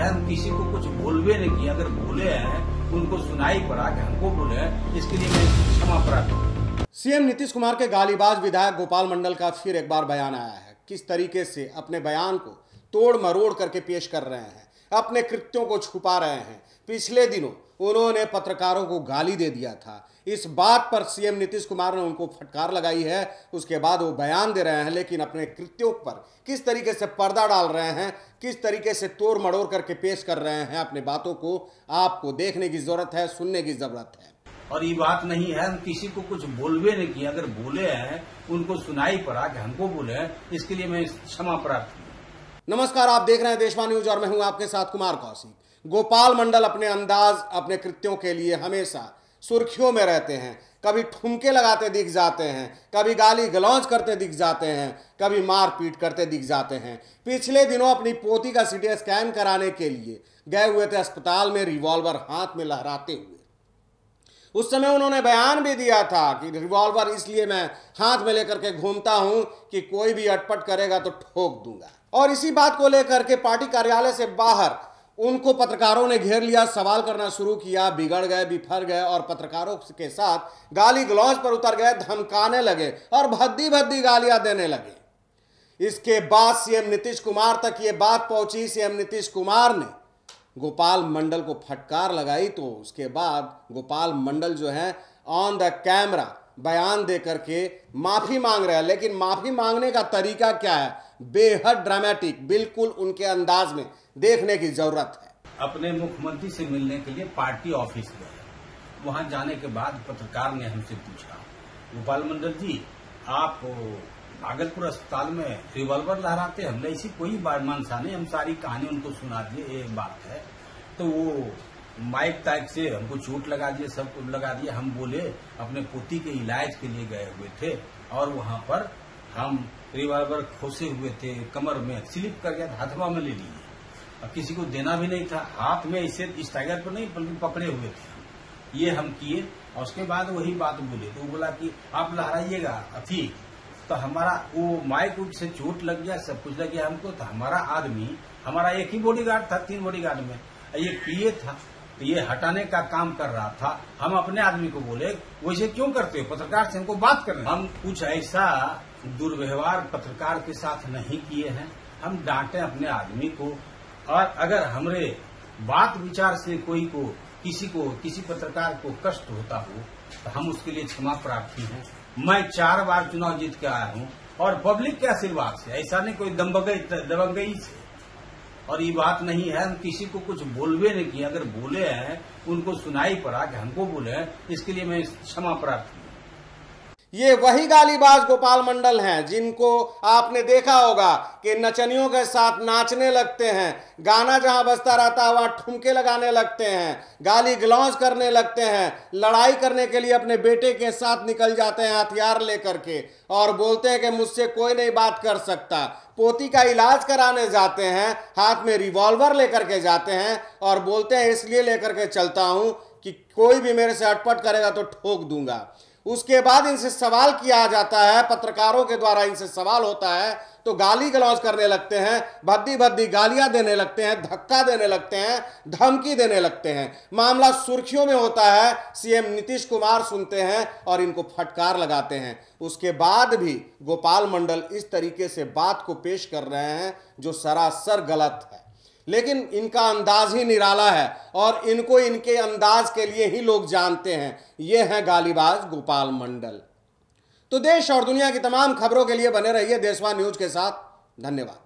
है, हम किसी को कुछ बोलवे नहीं किया। अगर बोले हैं उनको सुनाई पड़ा कि हमको बोले हैं, इसके लिए मैं क्षमा प्रार्थी। सीएम नीतीश कुमार के गालीबाज विधायक गोपाल मंडल का फिर एक बार बयान आया है। किस तरीके से अपने बयान को तोड़ मरोड़ करके पेश कर रहे हैं, अपने कृत्यों को छुपा रहे हैं। पिछले दिनों उन्होंने पत्रकारों को गाली दे दिया था। इस बात पर सीएम नीतीश कुमार ने उनको फटकार लगाई है। उसके बाद वो बयान दे रहे हैं, लेकिन अपने कृत्यों पर किस तरीके से पर्दा डाल रहे हैं, किस तरीके से तोड़ मरोड़ करके पेश कर रहे हैं अपने बातों को, आपको देखने की जरूरत है, सुनने की जरूरत है। और ये बात नहीं है, हम किसी को कुछ बोलवे नहीं किया। अगर बोले हैं उनको सुनाई पड़ा कि हमको बोले हैं, इसके लिए मैं क्षमा प्रार्थी। नमस्कार, आप देख रहे हैं देशवा न्यूज और मैं हूं आपके साथ कुमार कौशिक। गोपाल मंडल अपने अंदाज, अपने कृत्यों के लिए हमेशा सुर्खियों में रहते हैं। कभी ठुमके लगाते दिख जाते हैं, कभी गाली गलौज करते दिख जाते हैं, कभी मारपीट करते दिख जाते हैं। पिछले दिनों अपनी पोती का सीटी स्कैन कराने के लिए गए हुए थे अस्पताल में, रिवॉल्वर हाथ में लहराते हुए। उस समय उन्होंने बयान भी दिया था कि रिवॉल्वर इसलिए मैं हाथ में लेकर के घूमता हूं कि कोई भी अटपट करेगा तो ठोक दूंगा। और इसी बात को लेकर के पार्टी कार्यालय से बाहर उनको पत्रकारों ने घेर लिया, सवाल करना शुरू किया, बिगड़ गए, बिफर गए और पत्रकारों के साथ गाली गलौज पर उतर गए, धमकाने लगे और भद्दी भद्दी गालियां देने लगे। इसके बाद सीएम नीतीश कुमार तक ये बात पहुंची। सीएम नीतीश कुमार ने गोपाल मंडल को फटकार लगाई, तो उसके बाद गोपाल मंडल जो है ऑन द कैमरा बयान दे करके माफी मांग रहे हैं। लेकिन माफी मांगने का तरीका क्या है, बेहद ड्रामेटिक, बिल्कुल उनके अंदाज में देखने की जरूरत है। अपने मुख्यमंत्री से मिलने के लिए पार्टी ऑफिस गए। वहां जाने के बाद पत्रकार ने हमसे पूछा, गोपाल मंडल जी, आप भागलपुर अस्पताल में रिवॉल्वर लहराते? हमने ऐसी कोई मनसा नहीं, हम सारी कहानी उनको सुना दिए, ये बात है। तो वो माइक टाइक से हमको चोट लगा दिए, सब कुछ लगा दिया। हम बोले अपने पोती के इलाज के लिए गए हुए थे और वहां पर हम रिवॉल्वर खोसे हुए थे, कमर में स्लिप कर गया, हाथवा में ले लिए और किसी को देना भी नहीं था। हाथ में इसे इस टाइगर पर नहीं बल्कि पकड़े हुए थे। ये हम किए और उसके बाद वही बात बोले। तो वो बोला कि आप लहराइएगा अथी। तो हमारा वो माइक उठ से चोट लग गया, सब कुछ लग गया हमको। तो हमारा आदमी, हमारा एक ही बॉडीगार्ड था, 3 बॉडीगार्ड में ये पीए था, तो ये हटाने का काम कर रहा था। हम अपने आदमी को बोले वैसे क्यों करते हो, पत्रकार से हमको बात करना। हम कुछ ऐसा दुर्व्यवहार पत्रकार के साथ नहीं किए हैं। हम डांटे अपने आदमी को, और अगर हमरे बात विचार से कोई को किसी पत्रकार को कष्ट होता हो तो हम उसके लिए क्षमा प्रार्थी हैं। मैं 4 बार चुनाव जीत के आया हूं और पब्लिक के आशीर्वाद से, ऐसा नहीं कोई दबंगई से। और ये बात नहीं है, हम किसी को कुछ बोलवे नहीं किया। अगर बोले हैं उनको सुनाई पड़ा कि हमको बोले हैं, इसके लिए मैं क्षमा प्रार्थी। ये वही गालीबाज गोपाल मंडल हैं जिनको आपने देखा होगा कि नचनियों के साथ नाचने लगते हैं, गाना जहां बजता रहता है वहां ठुमके लगाने लगते हैं, गाली गलौज करने लगते हैं, लड़ाई करने के लिए अपने बेटे के साथ निकल जाते हैं हथियार लेकर के और बोलते हैं कि मुझसे कोई नहीं बात कर सकता। पोती का इलाज कराने जाते हैं, हाथ में रिवॉल्वर लेकर के जाते हैं और बोलते हैं इसलिए लेकर के चलता हूं कि कोई भी मेरे से अटपट करेगा तो ठोक दूंगा। उसके बाद इनसे सवाल किया जाता है, पत्रकारों के द्वारा इनसे सवाल होता है तो गाली गलौज करने लगते हैं, भद्दी भद्दी गालियां देने लगते हैं, धक्का देने लगते हैं, धमकी देने लगते हैं। मामला सुर्खियों में होता है, सीएम नीतीश कुमार सुनते हैं और इनको फटकार लगाते हैं। उसके बाद भी गोपाल मंडल इस तरीके से बात को पेश कर रहे हैं जो सरासर गलत है। लेकिन इनका अंदाज ही निराला है और इनको इनके अंदाज के लिए ही लोग जानते हैं। ये हैं गालीबाज गोपाल मंडल। तो देश और दुनिया की तमाम खबरों के लिए बने रहिए देशवा न्यूज के साथ। धन्यवाद।